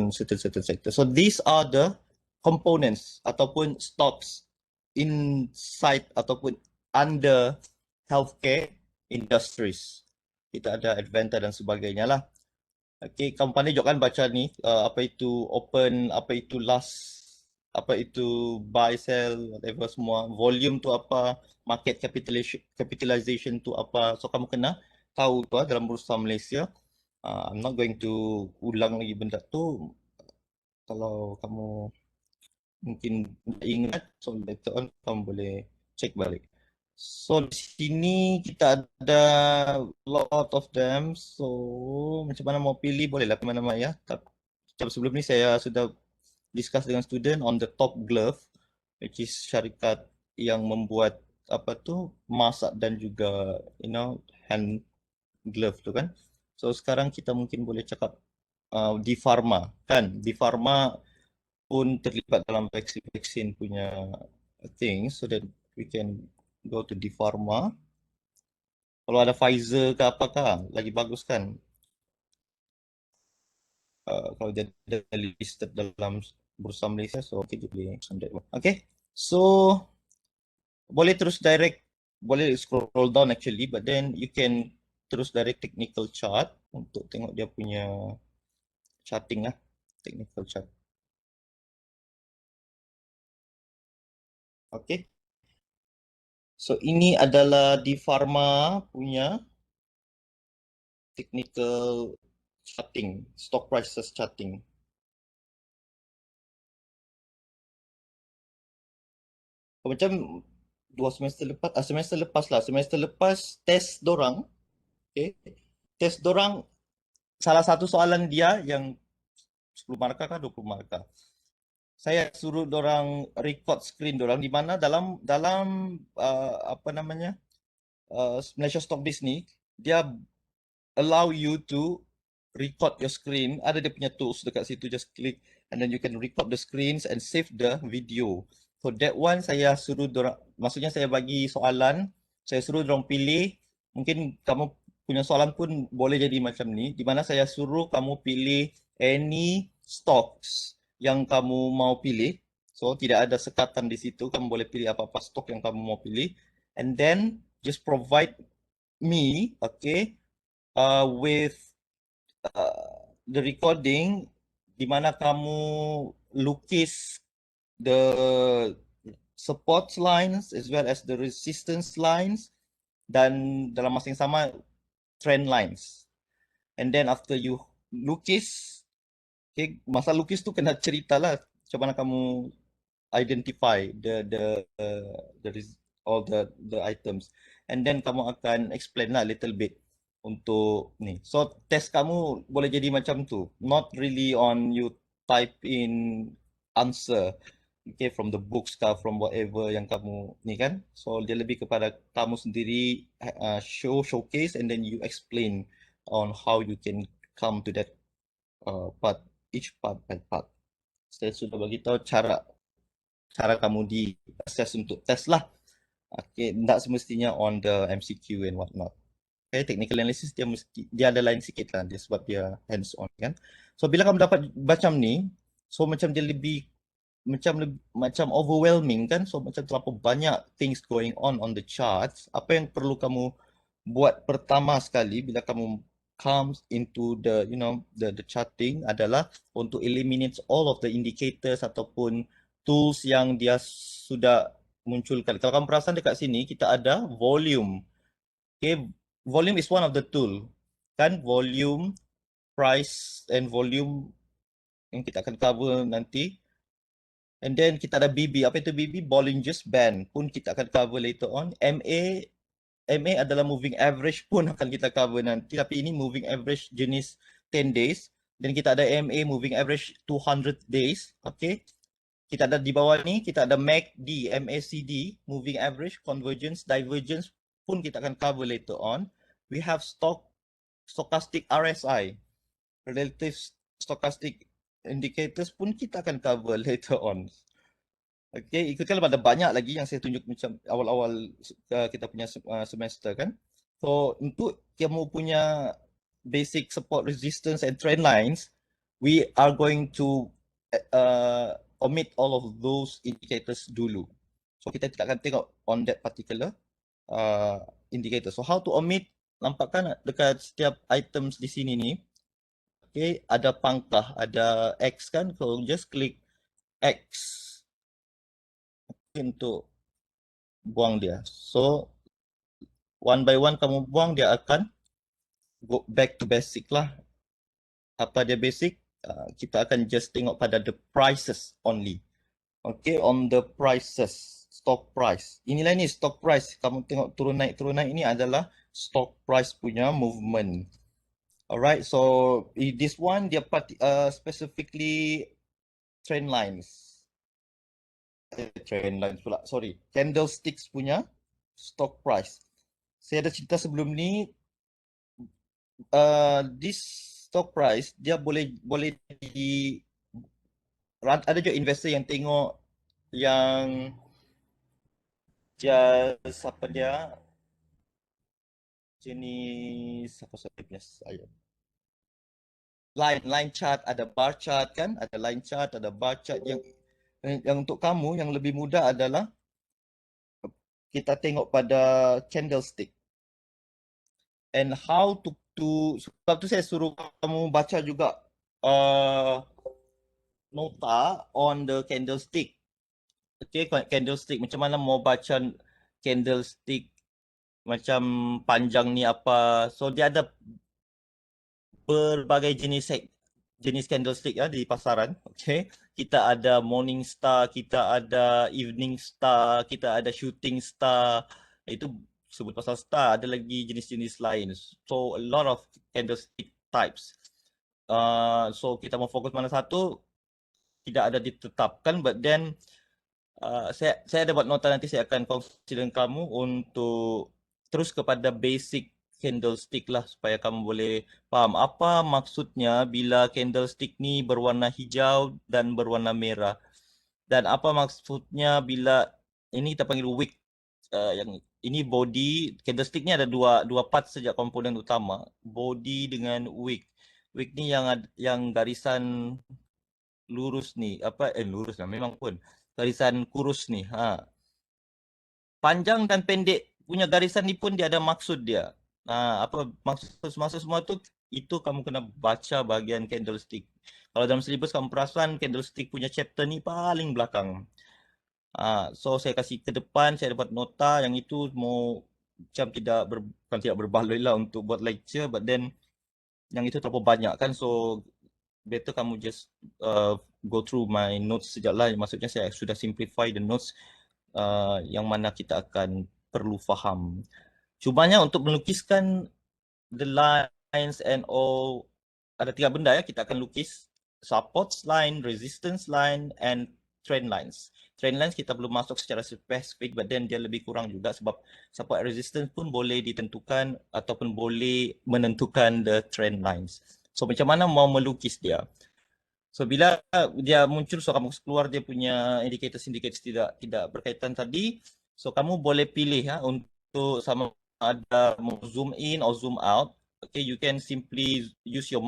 on certain sector. So these are the components ataupun stocks inside ataupun under healthcare industries. Kita ada Advanta dan sebagainya lah. Okay, kamu pandai juga kan baca ni, apa itu open, apa itu last, apa itu buy, sell, whatever semua. Volume tu apa, market capitalization tu apa. So kamu kena tahu tu dalam Bursa Malaysia. I'm not going to ulang lagi benda tu. Kalau kamu mungkin tak ingat, so later on kamu boleh check balik. So di sini kita ada lot of them. So macam mana mau pilih bolehlah mana-mana ya. Tapi sebelum ni saya sudah discuss dengan student on the Top Glove, which is syarikat yang membuat apa tu masak dan juga hand glove tu kan. So sekarang kita mungkin boleh cakap di Pharma kan. Di Pharma pun terlibat dalam vaksin punya thing, so that we can go to di Pharma. Kalau ada Pfizer ke apakah lagi bagus kan. Kalau dia ada listed dalam Bursa Malaysia, so kita boleh standard. Okay, so boleh terus direct, boleh scroll down actually, but then you can terus direct technical chart untuk tengok dia punya charting lah, technical chart. Okay, so ini adalah di Pharma punya technical charting, stock prices charting. Macam semester lepas test dorang, okay, test dorang salah satu soalan dia yang 10 markah kah 20 markah. Saya suruh dorang record screen dorang di mana dalam apa namanya, Malaysia Stockbiz ni dia allow you to record your screen. Ada dia punya tools dekat situ, just click and then you can record the screens and save the video. So that one saya suruh dorang, maksudnya saya bagi soalan, saya suruh dorang pilih. Mungkin kamu punya soalan pun boleh jadi macam ni, di mana saya suruh kamu pilih any stocks yang kamu mau pilih. So tidak ada sekatan di situ, kamu boleh pilih apa-apa stok yang kamu mau pilih. And then just provide me, okay, with the recording di mana kamu lukis the support lines as well as the resistance lines dan dalam masa yang sama trend lines. And then after you lukis, okay, masa lukis tu kena cerita lah macam mana kamu identify all the items, and then kamu akan explain lah little bit untuk ni. So test kamu boleh jadi macam tu, not really on you type in answer, okay, from the books kah, from whatever yang kamu ni kan. So dia lebih kepada kamu sendiri showcase and then you explain on how you can come to that part, each part by part. Saya sudah bagi tahu cara kamu di assess untuk test lah. Okay, tak semestinya on the MCQ and whatnot. Okay, technical analysis dia ada lain sikit lah, dia sebab dia hands on kan. So bila kamu dapat macam ni, so macam dia lebih macam overwhelming kan. So macam terlalu banyak things going on the charts. Apa yang perlu kamu buat pertama sekali bila kamu comes into the the charting adalah untuk eliminate all of the indicators ataupun tools yang dia sudah munculkan. Kalau kamu perasan dekat sini kita ada volume. Okay, volume is one of the tool kan, volume, price and volume yang kita akan cover nanti. And then kita ada BB. Apa itu BB? Bollinger's Band pun kita akan cover later on. MA adalah moving average pun akan kita cover nanti, tapi ini moving average jenis 10 days. Dan kita ada MA moving average 200 days. Okay, kita ada di bawah ni, kita ada MACD, MACD, moving average, convergence, divergence pun kita akan cover later on. We have stochastic RSI, relative stochastic indicators pun kita akan cover later on. Okay, ikutkan ada banyak lagi yang saya tunjuk macam awal-awal kita punya semester kan. So untuk kamu punya basic support, resistance and trend lines, we are going to omit all of those indicators dulu. So kita tidak akan tengok on that particular indicator. So how to omit, nampak kan dekat setiap items di sini ni, okay, ada pangkah, ada X kan, so just click X untuk buang dia. So one by one kamu buang, dia akan go back to basic lah. Apa dia basic? Kita akan just tengok pada the prices only. Okay, on the prices, stock price. Inilah ni stock price. Kamu tengok turun naik ini adalah stock price punya movement. Alright, so this one dia specifically trend lines. Trend lines pula, sorry. Candlesticks punya stock price. Saya ada cerita sebelum ni, this stock price dia boleh di ada juga investor yang tengok yang just apa dia jenis apa saya punya sayang line chart, ada bar chart kan, ada line chart, ada bar chart. Yang untuk kamu yang lebih mudah adalah kita tengok pada candlestick and how to sebab tu saya suruh kamu baca juga nota on the candlestick. Okay, candlestick macam mana mau baca candlestick macam panjang ni apa. So dia ada berbagai jenis candlestick ya di pasaran. Okay, kita ada morning star, kita ada evening star, kita ada shooting star. Itu sebut pasal star, ada lagi jenis-jenis lain. So a lot of candlestick types. So kita mau fokus mana satu tidak ada ditetapkan, but then saya ada buat nota, nanti saya akan kongsi dengan kamu untuk terus kepada basic candlestick lah supaya kamu boleh faham apa maksudnya bila candlestick ni berwarna hijau dan berwarna merah, dan apa maksudnya bila ini kita panggil wick. Yang ini body candlestick ni ada dua part saja komponen utama, body dengan wick. Wick ni yang garisan lurus ni, lurus lah memang pun garisan kurus ni. Panjang dan pendek punya garisan ni pun dia ada maksud dia. Apa maksud semua tu, itu kamu kena baca bahagian candlestick. Kalau dalam syllabus kamu perasan candlestick punya chapter ni paling belakang. So saya kasih ke depan, saya dapat nota yang itu mau macam bukan tidak berbaloi lah untuk buat lecture, but then yang itu terlalu banyak kan, so better kamu just go through my notes sekejap lah. Maksudnya saya sudah simplify the notes yang mana kita akan perlu faham. Cumanya untuk melukiskan the lines and all, ada 3 benda ya kita akan lukis: support line, resistance line, and trend lines. Trend lines kita belum masuk secara spesifik, but then dia lebih kurang juga sebab support resistance pun boleh ditentukan ataupun boleh menentukan the trend lines. So macam mana mau melukis dia? So bila dia muncul, so kamu keluar dia punya indicators tidak berkaitan tadi. So kamu boleh pilih untuk sama ada mau zoom in or zoom out. Okay, you can simply use your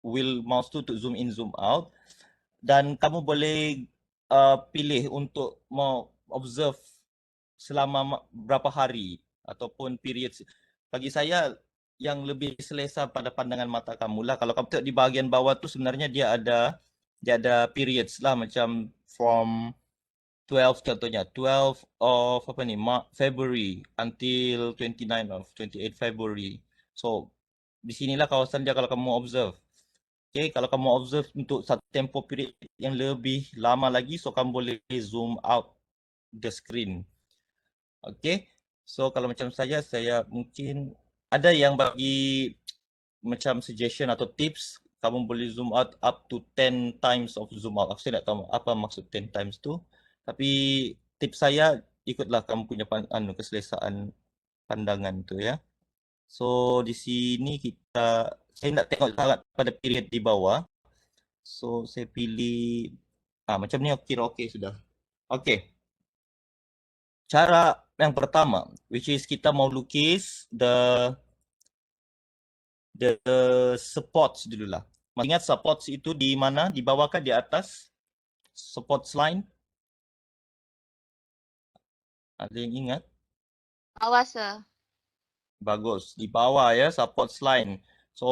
wheel mouse tu untuk zoom in, zoom out. Dan kamu boleh pilih untuk mau observe selama berapa hari ataupun period. Bagi saya yang lebih selesa pada pandangan mata kamu lah. Kalau kamu tengok di bahagian bawah tu sebenarnya dia ada periods lah, macam from 12 contohnya, 12 of February until 29 of 28 February. So di sinilah kawasan dia kalau kamu observe. Okay, kalau kamu observe untuk satu tempoh period yang lebih lama lagi, so kamu boleh zoom out the screen. Okay, so kalau macam saya mungkin ada yang bagi macam suggestion atau tips, kamu boleh zoom out up to 10 times of zoom out. Aku tidak tahu apa maksud 10 times tu, tapi tips saya ikutlah kamu punya keselesaan pandangan tu ya. So di sini saya nak tengok sangat pada period di bawah. So saya pilih macam ni, kira okey sudah. Okey. Cara yang pertama, which is kita mau lukis the supports dululah. Masih ingat supports itu di mana? Di bawah kah di atas? Supports line? Ada yang ingat? Awas, sir. Bagus. Di bawah ya, supports line. So,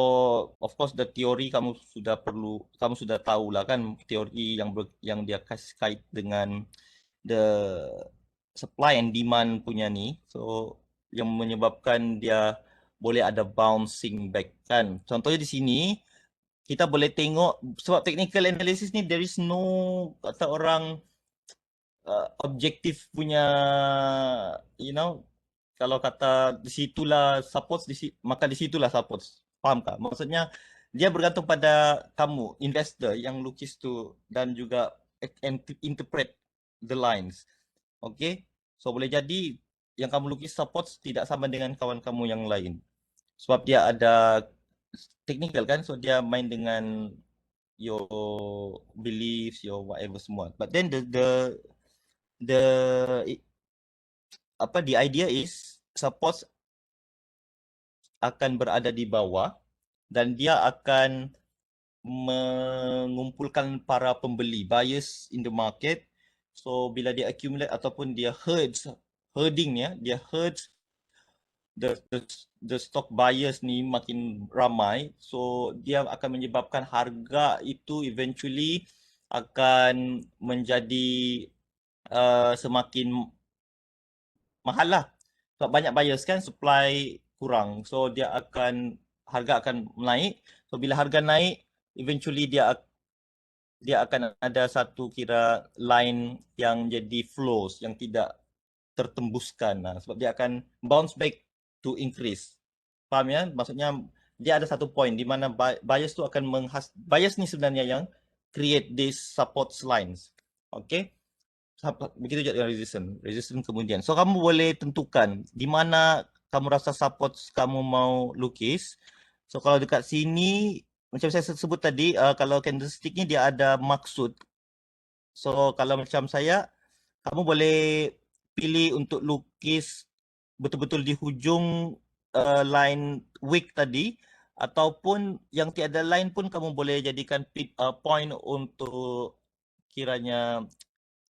of course the teori kamu sudah tahu lah kan teori yang dia kasih kait dengan the supply and demand punya ni. So, yang menyebabkan dia boleh ada bouncing back kan. Contohnya di sini kita boleh tengok sebab technical analysis ni there is no kata orang objektif punya kalau kata di situlah supports maka di situlah supports. Faham tak? Maksudnya dia bergantung pada kamu investor yang lukis tu dan juga interpret the lines. Okay? So boleh jadi yang kamu lukis supports tidak sama dengan kawan kamu yang lain. Sebab dia ada technical kan, so dia main dengan your beliefs, your whatever semua. But then the the idea is supports akan berada di bawah dan dia akan mengumpulkan para pembeli, buyers in the market. So bila dia accumulate ataupun dia herding ya, dia herds the stock buyers ni makin ramai, so dia akan menyebabkan harga itu eventually akan menjadi semakin mahal lah. Sebab banyak buyers kan, supply kurang. So harga akan naik. So bila harga naik, eventually dia akan ada satu kira line yang jadi flows yang tidak tertembuskan. Sebab dia akan bounce back to increase. Faham ya? Maksudnya dia ada satu point di mana buyers tu akan buyers ni sebenarnya yang create these support lines. Okay? Begitu juga dengan resistance kemudian. So kamu boleh tentukan di mana kamu rasa support kamu mau lukis. So kalau dekat sini macam saya sebut tadi, kalau candlestick ni dia ada maksud. So kalau macam saya, kamu boleh pilih untuk lukis betul-betul di hujung line wick tadi, ataupun yang tiada line pun kamu boleh jadikan point untuk kiranya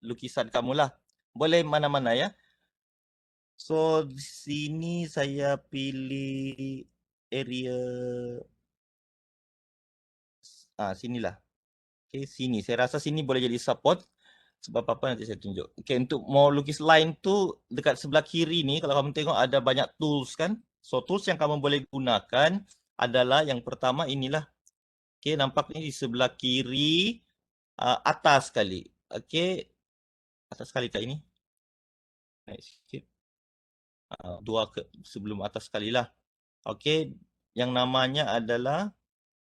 lukisan kamu lah. Boleh mana-mana ya. So di sini saya pilih area sinilah. Okay, sini. Saya rasa sini boleh jadi support. Sebab apa nanti saya tunjuk. Okay, untuk mau lukis line tu dekat sebelah kiri ni kalau kamu tengok ada banyak tools kan. So tools yang kamu boleh gunakan adalah yang pertama inilah. Okay, nampak ni di sebelah kiri atas sekali. Okay, atas sekali kat ini. Naik sikit. Dua sebelum atas sekali lah. Okay, yang namanya adalah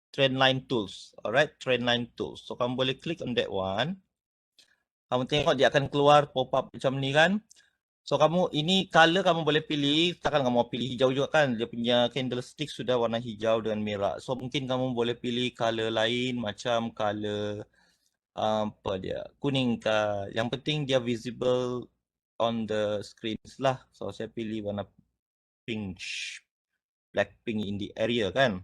Trendline Tools. Alright, Trendline Tools. So kamu boleh klik on that one. Kamu tengok dia akan keluar pop-up macam ni kan. So kamu ini color kamu boleh pilih. Takkan kamu mau pilih hijau juga kan. Dia punya candlestick sudah warna hijau dengan merah. So mungkin kamu boleh pilih color lain macam color apa dia, kuning kah. Yang penting dia visible on the screens lah. So saya pilih warna pink, black pink in the area kan.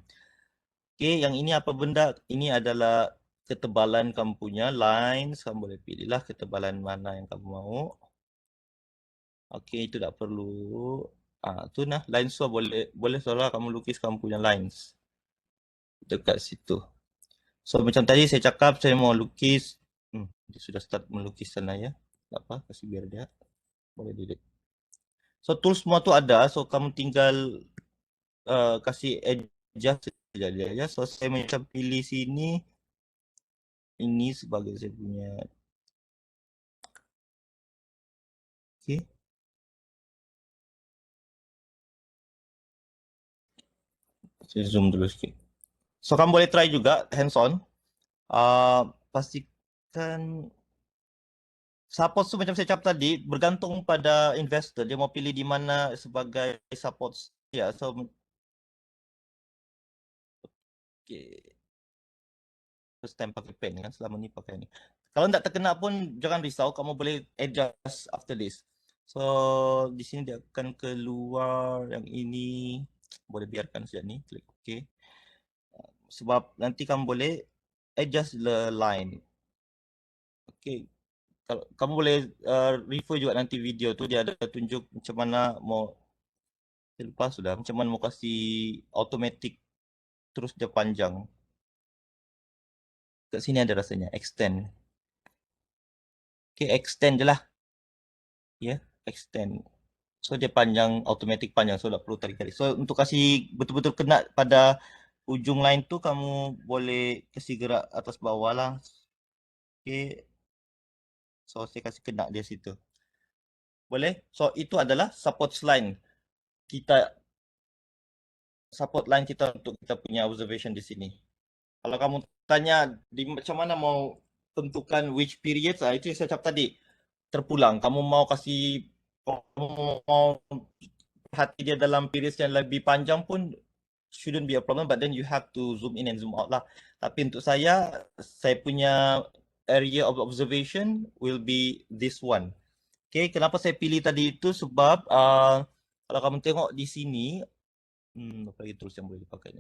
Okay, yang ini apa benda? Ini adalah ketebalan kamu punya lines. Kamu boleh pilihlah ketebalan mana yang kamu mau. Okay, itu tak perlu. Tu nah, lines so boleh seolah kamu lukis kamu punya lines dekat situ. So macam tadi saya cakap saya mau lukis. Dia sudah start melukis sana ya. Tak apa, kasih biar dia. Boleh delete. So tools semua tu ada. So kamu tinggal kasih adjust saja dia ya. So saya macam pilih sini. Ini sebagai saya punya. Okay. Saya zoom dulu sikit. So kamu boleh try juga hands on. Pastikan support tu macam saya cakap tadi bergantung pada investor. Dia mau pilih di mana sebagai support dia. So okay. First time pakai pen kan, selama ni pakai ni. Kalau tak terkena pun jangan risau, kamu boleh adjust after this. So di sini dia akan keluar yang ini. Boleh biarkan saja ni, klik OK. sebab nanti kamu boleh adjust the line. Okay. Kalau kamu boleh refer juga nanti video tu, dia ada tunjuk macam mana mau, lupa sudah, macam mana mau kasih automatic terus dia panjang. Kat sini ada rasanya extend. Okay, extend je lah. Ya, extend. So dia panjang, automatic panjang, so tak perlu tarik-tarik. So untuk kasih betul-betul kena pada ujung line tu, kamu boleh kasih gerak atas bawah lah. Okay. So saya kasih kena dia situ. Boleh? So itu adalah support line kita, untuk kita punya observation di sini. Kalau kamu tanya macam mana mau tentukan which periods, itu yang saya cakap tadi. Terpulang, kamu mau hati dia dalam periods yang lebih panjang pun shouldn't be a problem, but then you have to zoom in and zoom out lah. Tapi untuk saya punya area of observation will be this one. Okay, kenapa saya pilih tadi itu sebab kalau kamu tengok di sini, apa lagi tools yang boleh dipakai ni?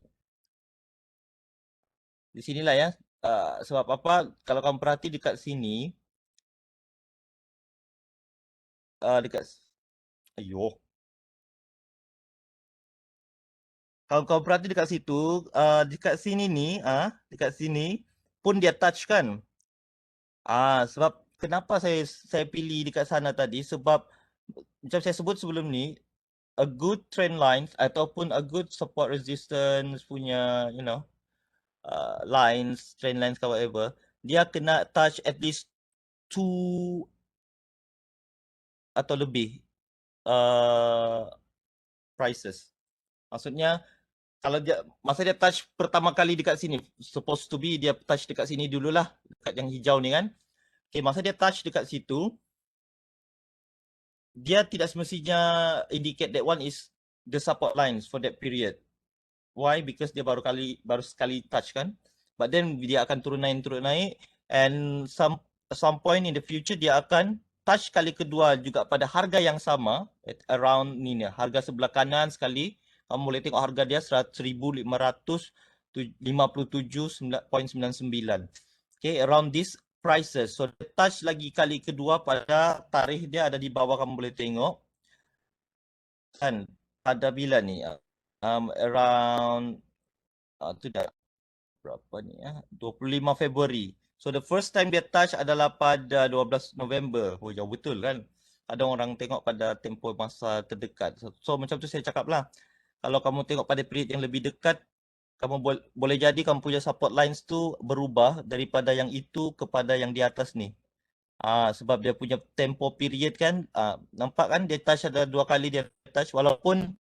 Di sinilah ya. Sebab apa? Kalau kamu perhati dekat sini, kalau kau perhati dekat situ, dekat sini ni, dekat sini pun dia touch kan. Sebab kenapa saya pilih dekat sana tadi, sebab macam saya sebut sebelum ni, a good trend lines ataupun a good support resistance punya, lines, trend lines atau whatever, dia kena touch at least 2 atau lebih prices. Maksudnya kalau masa dia touch pertama kali dekat sini, supposed to be dia touch dekat sini dululah, dekat yang hijau ni kan. Okay, masa dia touch dekat situ, dia tidak semestinya indicate that one is the support lines for that period. Why? Because dia baru sekali touch kan. But then dia akan turun naik and some point in the future dia akan touch kali kedua juga pada harga yang sama at around ni, harga sebelah kanan sekali. Kamu boleh tengok harga dia 1,557.99. Okay, around this prices. So dia touch lagi kali kedua pada tarikh dia ada di bawah, kamu boleh tengok. Kan pada bila ni? Around tu dah berapa ni 25 Februari. So the first time dia touch adalah pada 12 November. Oh, jauh betul kan? Ada orang tengok pada tempoh masa terdekat. So macam tu saya cakap lah. Kalau kamu tengok pada period yang lebih dekat, kamu boleh jadi kamu punya support lines tu berubah daripada yang itu kepada yang di atas ni. Sebab dia punya tempo period kan, nampak kan dia touch ada 2 kali dia touch, walaupun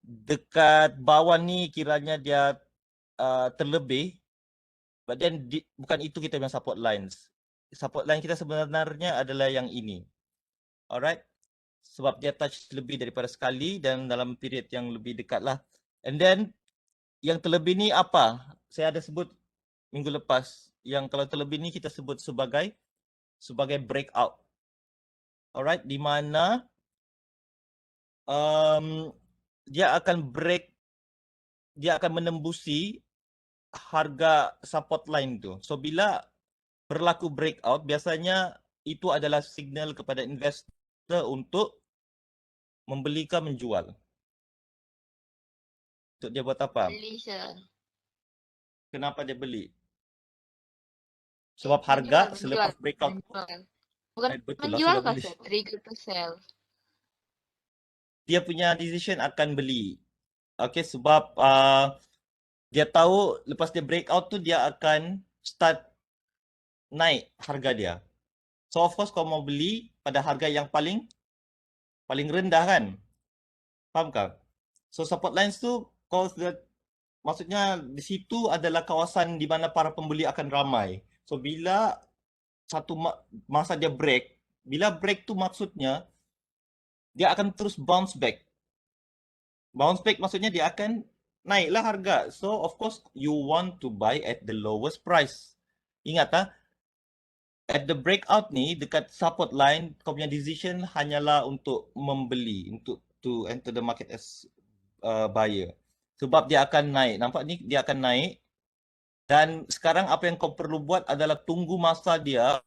dekat bawah ni kiranya dia terlebih, but then bukan itu kita punya support lines. Support line kita sebenarnya adalah yang ini. Alright? Sebab dia touch lebih daripada sekali dan dalam period yang lebih dekat lah. And then yang terlebih ni apa? Saya ada sebut minggu lepas, yang kalau terlebih ni kita sebut sebagai breakout. Alright, di mana dia akan menembusi harga support line tu. So bila berlaku breakout, biasanya itu adalah signal kepada investor untuk membeli ke menjual. Untuk dia buat apa? Beli, sir. Kenapa dia beli? Sebab harga selepas breakout. Bukan betul lah, menjual sudah kah, beli. sir? Trigger to sell. Dia punya decision akan beli. Okay, sebab dia tahu lepas dia breakout tu dia akan start naik harga dia. So of course kau mau beli pada harga yang paling rendah kan? Faham tak? So support lines tu maksudnya di situ adalah kawasan di mana para pembeli akan ramai. So bila satu masa dia break, bila break tu maksudnya dia akan terus bounce back. Bounce back maksudnya dia akan naiklah harga. So of course you want to buy at the lowest price. Ingat at the breakout ni dekat support line, kau punya decision hanyalah untuk membeli, untuk to enter the market as buyer. Sebab dia akan naik. Nampak ni dia akan naik. Dan sekarang apa yang kau perlu buat adalah tunggu masa dia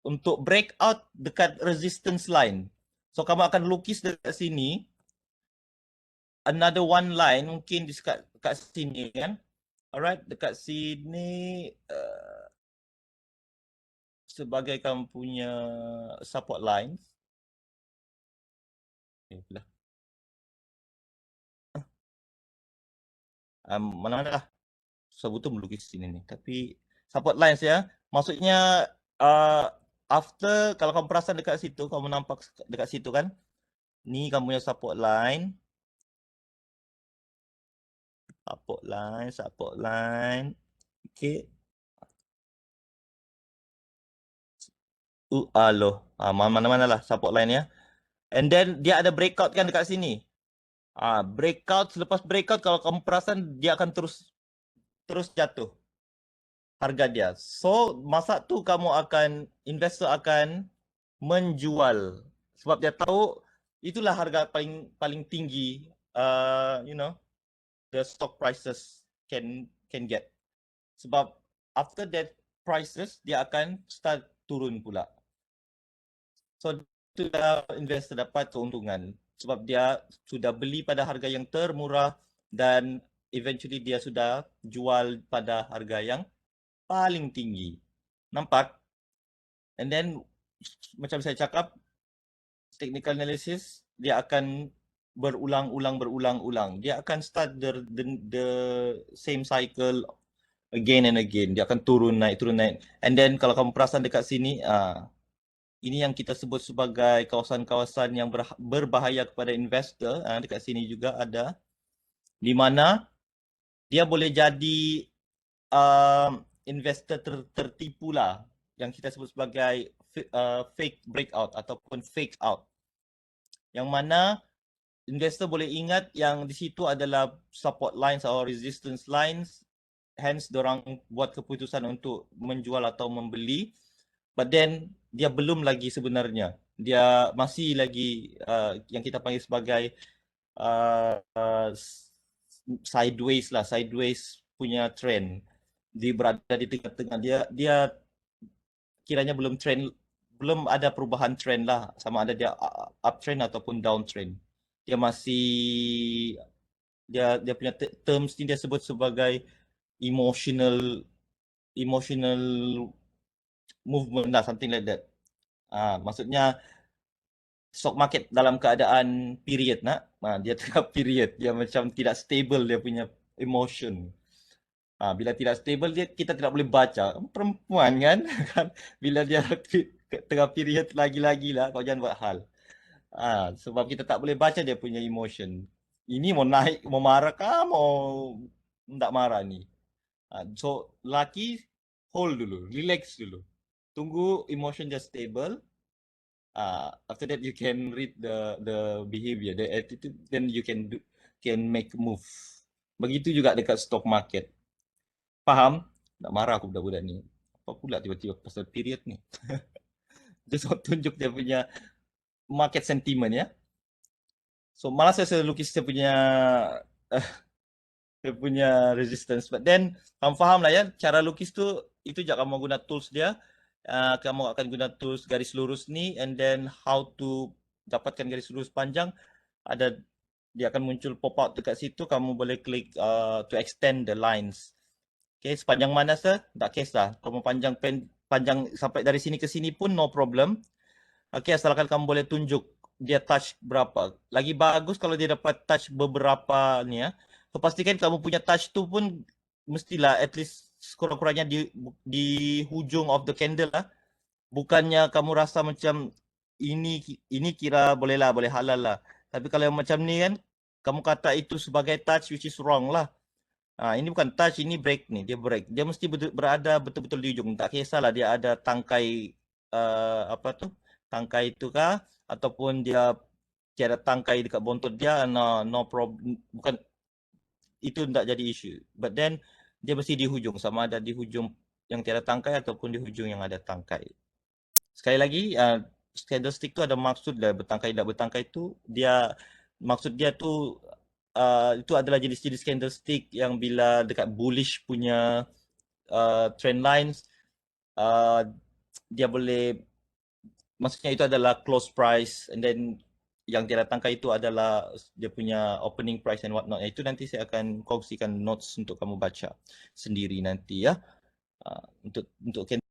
untuk breakout dekat resistance line. So kamu akan lukis dekat sini another one line mungkin di dekat sini kan. Alright, dekat sini sebagai kamu punya support line. Lah. Mana-mana lah. Saya butuh melukis sini ni. Tapi support lines ya. Maksudnya after kalau kamu perasan dekat situ, kamu nampak dekat situ kan. Ni kamu punya support line. Support line. Okay. Aloh. Mana-mana lah support line ya. And then dia ada breakout kan dekat sini. Breakout, selepas breakout kalau kamu perasan dia akan terus jatuh harga dia. So masa tu investor akan menjual sebab dia tahu itulah harga paling tinggi the stock prices can get. Sebab after that prices dia akan start turun pula. So itulah investor dapat keuntungan sebab dia sudah beli pada harga yang termurah dan eventually dia sudah jual pada harga yang paling tinggi. Nampak? And then macam saya cakap, technical analysis dia akan berulang-ulang. Dia akan start the same cycle again and again. Dia akan turun naik. And then kalau kamu perasan dekat sini, ini yang kita sebut sebagai kawasan-kawasan yang berbahaya kepada investor. Dekat sini juga ada. Di mana dia boleh jadi investor tertipu lah. Yang kita sebut sebagai fake breakout ataupun fake out. Yang mana investor boleh ingat yang di situ adalah support lines atau resistance lines. Hence, diorang buat keputusan untuk menjual atau membeli. But then, dia belum lagi sebenarnya. Dia masih lagi yang kita panggil sebagai sideways punya trend. Dia berada di tengah-tengah. Dia kiranya belum ada perubahan trend lah. Sama ada dia uptrend ataupun downtrend. Dia masih dia punya terms ni dia sebut sebagai emotional movement lah, something like that. Maksudnya stock market dalam keadaan period dia tengah period, dia macam tidak stable dia punya emotion. Bila tidak stable kita tidak boleh baca. Perempuan kan bila dia tengah period lagi-lagi lah kau jangan buat hal. Sebab kita tak boleh baca dia punya emotion. Ini mau naik, mau marah kah, mau tak marah ni. So laki hold dulu, relax dulu. Tunggu emotion dia stable. After that you can read the behavior, the attitude, then you can make move. Begitu juga dekat stock market. Faham? Tak marah aku budak-budak ni. Apa pula tiba-tiba pasal period ni. Just tunjuk dia punya market sentiment ya. So malah saya lukis dia punya resistance. But then kamu faham lah ya, cara lukis tu itu je kamu guna tools dia. Kamu akan guna tools garis lurus ni, and then how to dapatkan garis lurus panjang. Dia akan muncul pop out dekat situ, kamu boleh klik to extend the lines. Okay, sepanjang mana sah? Tak case lah. Kamu panjang sampai dari sini ke sini pun no problem. Okay, asalkan kamu boleh tunjuk dia touch berapa. Lagi bagus kalau dia dapat touch beberapa ni ya. So pastikan kamu punya touch tu pun mestilah at least sekurang-kurangnya di hujung of the candle lah. Bukannya kamu rasa macam ini kira boleh halal lah. Tapi kalau yang macam ni kan, kamu kata itu sebagai touch which is wrong lah. Ini bukan touch, ini break ni. Dia break. Dia mesti berada betul-betul di ujung. Tak kisahlah dia ada tangkai tangkai itu kah ataupun dia tiada tangkai dekat bontot dia, no problem. Bukan itu tak jadi isu. But then dia mesti di hujung, sama ada di hujung yang tiada tangkai ataupun di hujung yang ada tangkai. Sekali lagi, candlestick tu ada maksud lah, bertangkai tak bertangkai tu maksud dia tu itu adalah jenis-jenis candlestick yang bila dekat bullish punya trend lines, dia boleh, maksudnya itu adalah close price, and then yang dia datangkan itu adalah dia punya opening price and whatnot. Itu nanti saya akan kongsikan notes untuk kamu baca sendiri nanti ya. Untuk